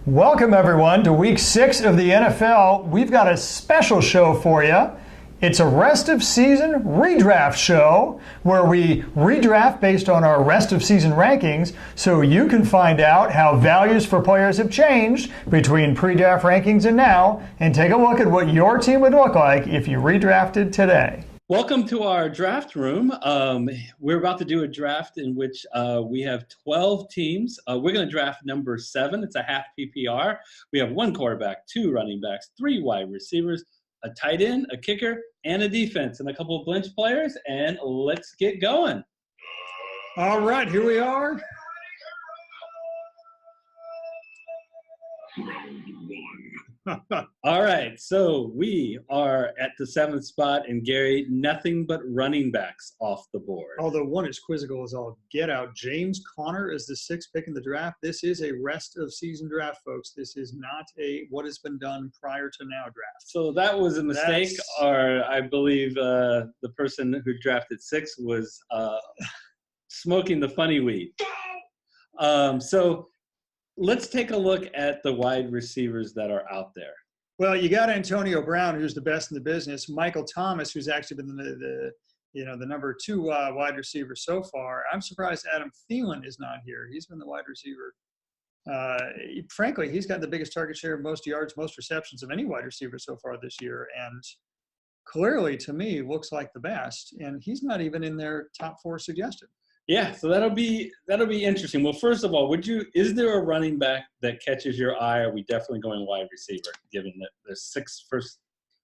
Welcome, everyone, to Week 6 of the NFL. We've got a special show for you. It's a rest of season redraft show where we redraft based on our rest of season rankings so you can find out how values for players have changed between pre-draft rankings and now, and take a look at what your team would look like if you redrafted today. Welcome to our draft room. We're about to do a draft in which we have 12 teams. We're going to draft number 7. It's a half PPR. We have 1 quarterback, 2 running backs, 3 wide receivers, a tight end, a kicker, and a defense, and a couple of bench players. And let's get going. All right, here we are. All right, so we are at the 7th spot, and Gary, nothing but running backs off the board. Although one is quizzical as all get out. James Conner is the 6th pick in the draft. This is a rest of season draft, folks. This is not a what has been done prior to now draft. So that was a mistake, or I believe the person who drafted 6 was smoking the funny weed. So let's take a look at the wide receivers that are out there. Well, you got Antonio Brown, who's the best in the business. Michael Thomas, who's actually been the number 2 wide receiver so far. I'm surprised Adam Thielen is not here. He's been the wide receiver. Frankly, he's got the biggest target share, most yards, most receptions of any wide receiver so far this year, and clearly, to me, looks like the best. And he's not even in their top 4 suggested. Yeah, so that'll be interesting. Well, first of all, is there a running back that catches your eye? Are we definitely going wide receiver, given that there's 6 first?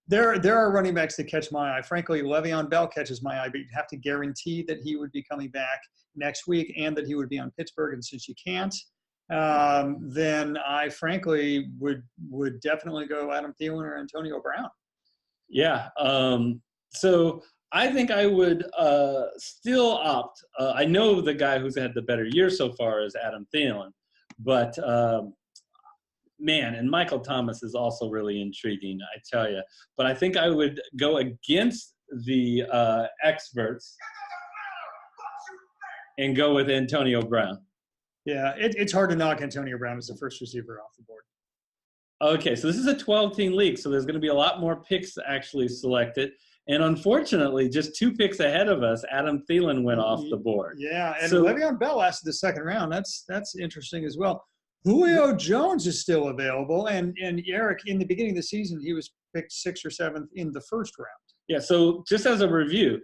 There are running backs that catch my eye. Frankly, Le'Veon Bell catches my eye, but you'd have to guarantee that he would be coming back next week and that he would be on Pittsburgh. And since you can't, then I frankly would definitely go Adam Thielen or Antonio Brown. Yeah. So I think I would still opt. I know the guy who's had the better year so far is Adam Thielen, but man, and Michael Thomas is also really intriguing, I tell you. But I think I would go against the experts and go with Antonio Brown. Yeah, it's hard to knock Antonio Brown as the first receiver off the board. Okay, so this is a 12-team league, so there's going to be a lot more picks actually selected. And unfortunately, just 2 picks ahead of us, Adam Thielen went off the board. Yeah, and Le'Veon Bell lasted the 2nd round. That's interesting as well. Julio Jones is still available, and Eric, in the beginning of the season, he was picked 6th or 7th in the 1st round. Yeah, so just as a review,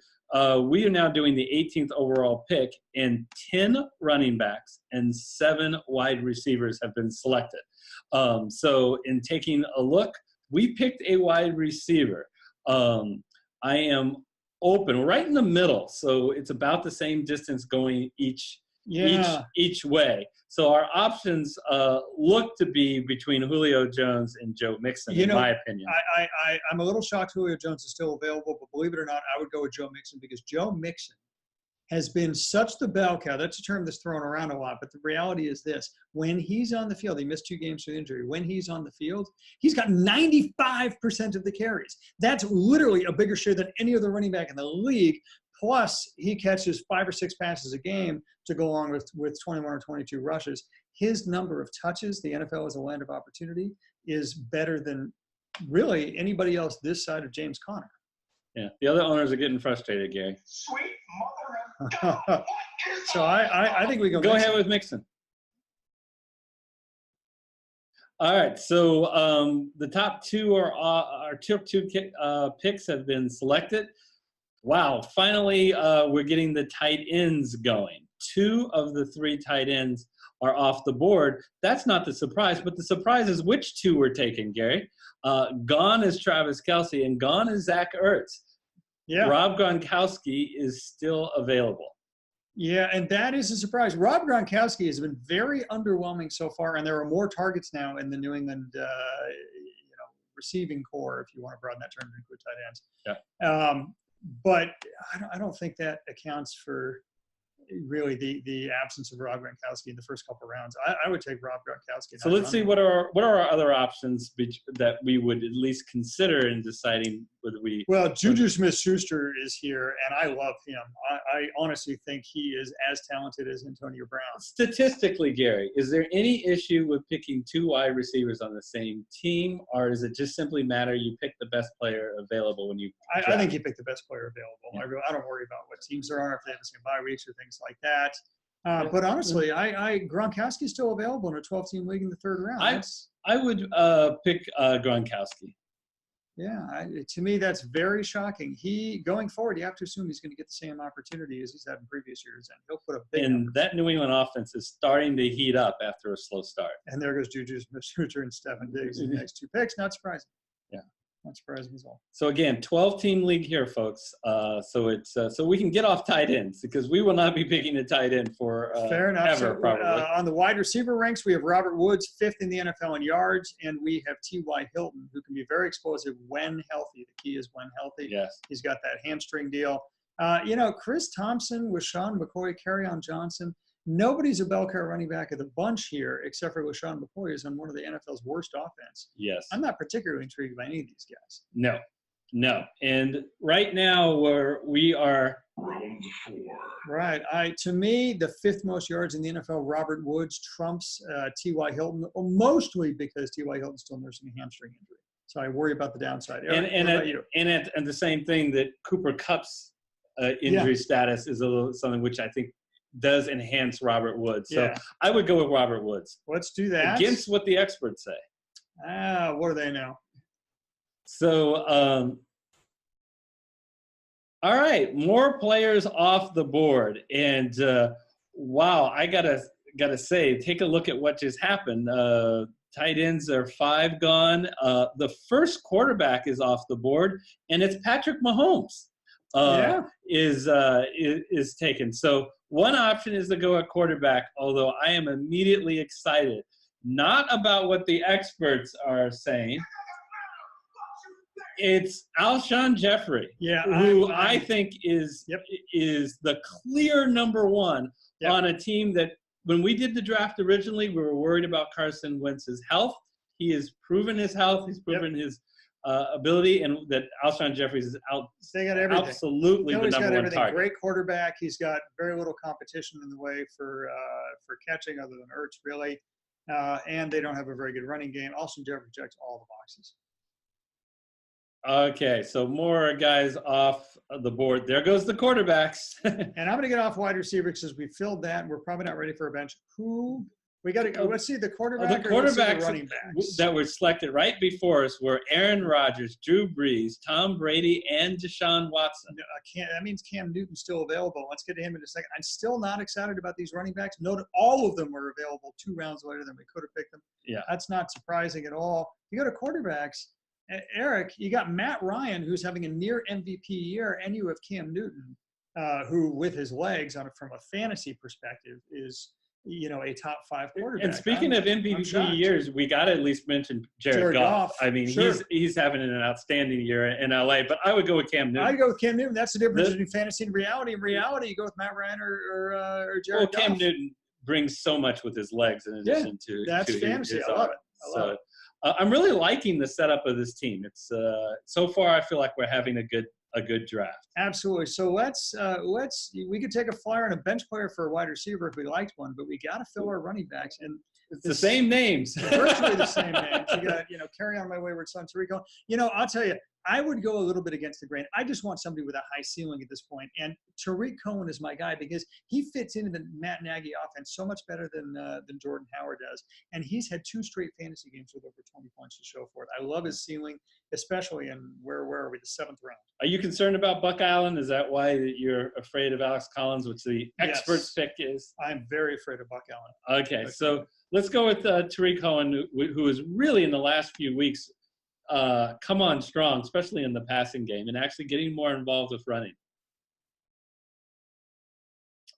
we are now doing the 18th overall pick, and 10 running backs and 7 wide receivers have been selected. So in taking a look, we picked a wide receiver. I am open right in the middle, so it's about the same distance going each way. So our options look to be between Julio Jones and Joe Mixon, in my opinion. I'm a little shocked Julio Jones is still available, but believe it or not, I would go with Joe Mixon because Joe Mixon has been such the bell cow. That's a term that's thrown around a lot, but the reality is this. When he's on the field, he missed 2 games with injury. When he's on the field, he's got 95% of the carries. That's literally a bigger share than any other running back in the league. Plus, he catches 5 or 6 passes a game to go along with 21 or 22 rushes. His number of touches, the NFL is a land of opportunity, is better than really anybody else this side of James Conner. Yeah, the other owners are getting frustrated, Gary. Sweet mother of So I think we go ahead with Mixon. All right, so the top 2 are our top 2 picks have been selected. Wow, finally we're getting the tight ends going. 2 of the 3 tight ends are off the board. That's not the surprise, but the surprise is which 2 were taken, Gary. Gone is Travis Kelce, and gone is Zach Ertz. Yeah. Rob Gronkowski is still available. Yeah, and that is a surprise. Rob Gronkowski has been very underwhelming so far, and there are more targets now in the New England receiving core, if you want to broaden that term to include tight ends. Yeah. But I don't think that accounts for really the absence of Rob Gronkowski in the first couple of rounds. I would take Rob Gronkowski. So let's see what are our other options that we would at least consider in deciding we. Well, Juju Smith-Schuster is here, and I love him. I honestly think he is as talented as Antonio Brown. Statistically, Gary, is there any issue with picking 2 wide receivers on the same team, or does it just simply matter you pick the best player available when you I think you pick the best player available. Yeah. I don't worry about what teams there are, if they have the same bye weeks or things like that. But honestly, Gronkowski's still available in a 12-team league in the 3rd round. I would pick Gronkowski. Yeah, to me, that's very shocking. Going forward, you have to assume he's going to get the same opportunity as he's had in previous years, and he'll put a big And that New England offense is starting to heat up after a slow start. And there goes Juju Smith-Schuster and Stefan Diggs in the next 2 picks. Not surprising. Yeah. Not surprising at all. So again, 12-team league here, folks. So it's so we can get off tight ends because we will not be picking a tight end for fair enough. ever, probably. On the wide receiver ranks, we have Robert Woods, 5th in the NFL in yards, and we have T.Y. Hilton, who can be very explosive when healthy. The key is when healthy. Yes. He's got that hamstring deal. Chris Thompson with Sean McCoy, Kerryon Johnson. Nobody's a bell cow running back of the bunch here except for LaShawn McCoy, who's on one of the NFL's worst offense. Yes. I'm not particularly intrigued by any of these guys. No. And right now we are Round 4. Right. To me, the 5th most yards in the NFL, Robert Woods trumps T.Y. Hilton, mostly because T.Y. Hilton's still nursing a hamstring injury. So I worry about the downside. And the same thing that Cooper Kupp's injury status is something which I think does enhance Robert Woods. So I would go with Robert Woods. Let's do that. Against what the experts say. What do they know? So, all right, more players off the board. And, wow, I gotta say, take a look at what just happened. Tight ends are 5 gone. The first quarterback is off the board, and it's Patrick Mahomes. Is taken. So one option is to go at quarterback, although I am immediately excited, not about what the experts are saying. It's Alshon Jeffrey, who I think is the clear number 1 on a team that when we did the draft originally, we were worried about Carson Wentz's health. He has proven his health. He's proven his ability, and that Alshon Jeffries is absolutely the number 1 target. Great quarterback. He's got very little competition in the way for catching other than Ertz, really. And they don't have a very good running game. Alshon Jeffries checks all the boxes. Okay, so more guys off the board. There goes the quarterbacks. And I'm going to get off wide receiver because we filled that, and we're probably not ready for a bench. Who we got to go? Let's see the quarterback. The quarterbacks the running backs that were selected right before us were Aaron Rodgers, Drew Brees, Tom Brady, and Deshaun Watson. That means Cam Newton's still available. Let's get to him in a second. I'm still not excited about these running backs. Note all of them were available 2 rounds later than we could have picked them. Yeah, that's not surprising at all. You go to quarterbacks. Eric, you got Matt Ryan, who's having a near MVP year, and you have Cam Newton, who, with his legs, from a fantasy perspective, is a top 5 quarterback. And speaking of MVP years, we got to at least mention Jared Goff. I mean, he's having an outstanding year in LA. But I would go with Cam Newton. I'd go with Cam Newton. That's the difference between fantasy and reality. In reality, you go with Matt Ryan or Jared Goff. Cam Newton brings so much with his legs in addition to fantasy. His I love it. I love it. I'm really liking the setup of this team. It's so far I feel like we're having a good draft. Absolutely. So we could take a flyer on a bench player for a wide receiver if we liked one, but we got to fill our running backs, and it's the same names, virtually the same names. You got Carry On My Wayward Son, Tariq. I'll tell you, I would go a little bit against the grain. I just want somebody with a high ceiling at this point. And Tariq Cohen is my guy because he fits into the Matt Nagy offense so much better than Jordan Howard does. And he's had 2 straight fantasy games with over 20 points to show for it. I love his ceiling, especially in where are we, the 7th round. Are you concerned about Buck Allen? Is that why you're afraid of Alex Collins, which the experts pick is? I'm very afraid of Buck Allen. Okay, so let's go with Tariq Cohen, who is really in the last few weeks come on strong, especially in the passing game, and actually getting more involved with running.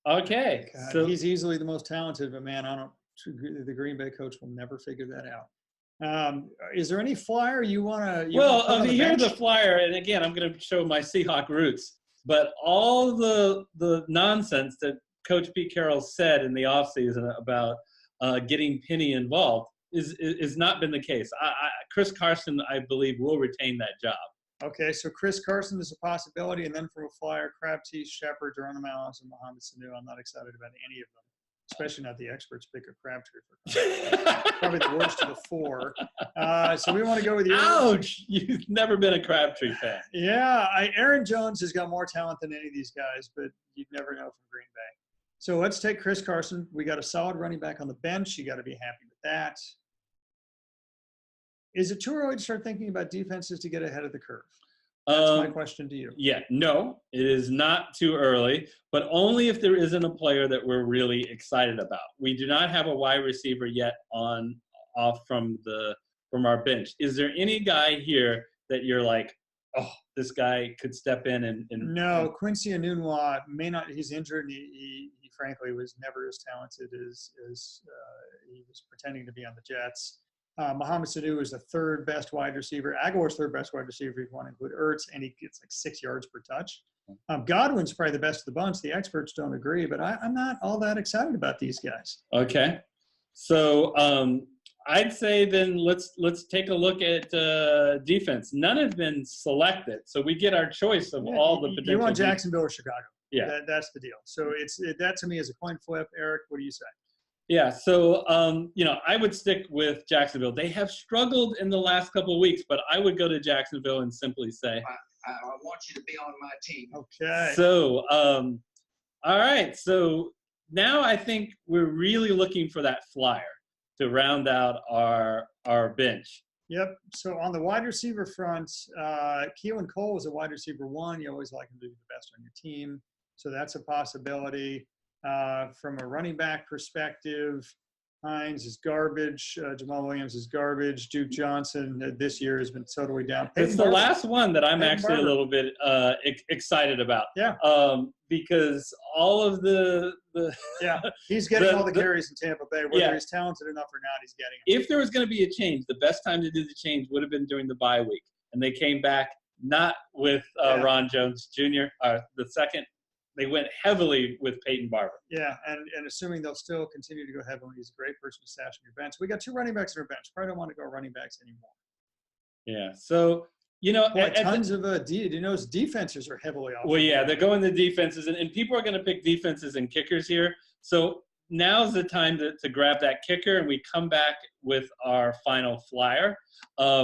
Okay. God, so he's easily the most talented, but man, the Green Bay coach will never figure that out. Is there any flyer you want to? Well, here's the flyer, and again, I'm going to show my Seahawk roots. But all the nonsense that Coach Pete Carroll said in the offseason about getting Penny involved is not been the case. Chris Carson, I believe, will retain that job. Okay, so Chris Carson is a possibility, and then from a flyer, Crabtree, Shepard, Geronimo Alice, and Mohamed Sanu. I'm not excited about any of them, especially not the experts pick of Crabtree. Probably the worst of the four. So we want to go with you. Ouch! You've never been a Crabtree fan. Yeah, Aaron Jones has got more talent than any of these guys, but you'd never know from Green Bay. So let's take Chris Carson. We got a solid running back on the bench. You got to be happy with that. Is it too early to start thinking about defenses to get ahead of the curve? That's my question to you. Yeah, no, it is not too early, but only if there isn't a player that we're really excited about. We do not have a wide receiver yet off from our bench. Is there any guy here that you're like, oh, this guy could step in and No, Quincy Enunwa may not. He's injured, and he frankly was never as talented as he was pretending to be on the Jets. Mohamed Sanu is the third best wide receiver. Aguilar's third best wide receiver if you want to include Ertz, and he gets like 6 yards per touch. Godwin's probably the best of the bunch. The experts don't agree, but I'm not all that excited about these guys. Okay, so I'd say then let's take a look at defense. None have been selected, so we get our choice of all the potential. You want Jacksonville or Chicago? Yeah, that's the deal. So that to me is a coin flip. Eric, what do you say? Yeah, so I would stick with Jacksonville. They have struggled in the last couple of weeks, but I would go to Jacksonville and simply say, I want you to be on my team. Okay. So, all right. So now I think we're really looking for that flyer to round out our bench. Yep. So on the wide receiver front, Keelan Cole is a wide receiver one. You always like him to be the best on your team. So that's a possibility. From a running back perspective, Hines is garbage. Jamal Williams is garbage. Duke Johnson this year has been totally down. It's the last one that I'm actually a little bit excited about. Yeah. Because all of the yeah, he's getting all the carries in Tampa Bay. Whether he's talented enough or not, he's getting them. If there was going to be a change, the best time to do the change would have been during the bye week, and they came back not with Ron Jones Jr. The second. They went heavily with Peyton Barber. Yeah, and assuming they'll still continue to go heavily, he's a great person to stash on your bench. We got 2 running backs on our bench. Probably don't want to go running backs anymore. Yeah, so, tons of defenses are heavily off. Well, yeah, they're going to defenses, and people are going to pick defenses and kickers here. So now's the time to grab that kicker, and we come back with our final flyer,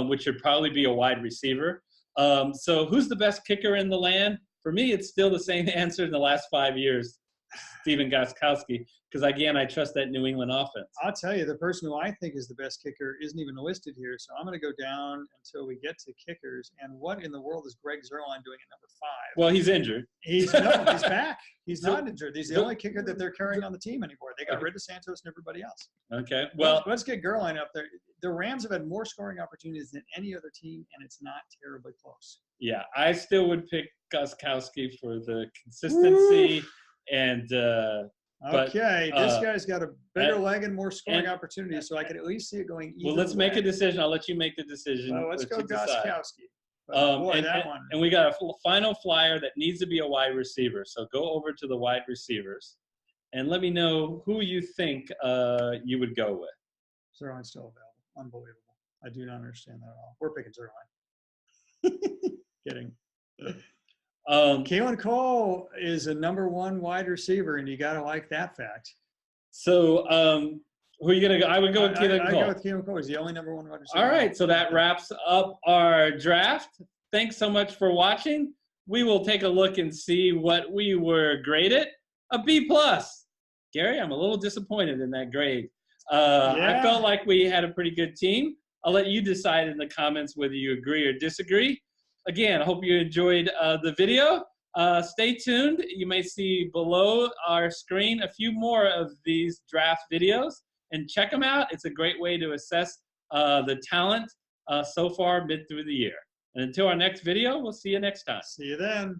which should probably be a wide receiver. So who's the best kicker in the land? For me, it's still the same answer in the last 5 years, Stephen Gostkowski, because, again, I trust that New England offense. I'll tell you, the person who I think is the best kicker isn't even listed here, so I'm going to go down until we get to kickers. And what in the world is Greg Zuerlein doing at number 5? Well, he's injured. He's back. He's not injured. He's the only kicker that they're carrying on the team anymore. They got rid of Santos and everybody else. Okay, well. Let's get Zuerlein up there. The Rams have had more scoring opportunities than any other team, and it's not terribly close. Yeah, I still would pick Gostkowski for the consistency and okay, this guy's got a bigger leg and more scoring opportunities, so I could at least see it going either Well, let's way. make a decision. I'll let you make the decision. Well, let's go Gostkowski. And we got a final flyer that needs to be a wide receiver. So go over to the wide receivers and let me know who you think you would go with. Zuerlein's still available. Unbelievable. I do not understand that at all. We're picking Zuerlein. Kidding. Keelan Cole is a number 1 wide receiver, and you got to like that fact. So who are you going to go? I would go with Keelan Cole. I go with Keelan Cole. He's the only number 1 wide receiver. All right, so that wraps up our draft. Thanks so much for watching. We will take a look and see what we were graded. A B+. Gary, I'm a little disappointed in that grade. I felt like we had a pretty good team. I'll let you decide in the comments whether you agree or disagree. Again, I hope you enjoyed the video. Stay tuned. You may see below our screen a few more of these draft videos, and check them out. It's a great way to assess the talent so far mid through the year. And until our next video, we'll see you next time. See you then.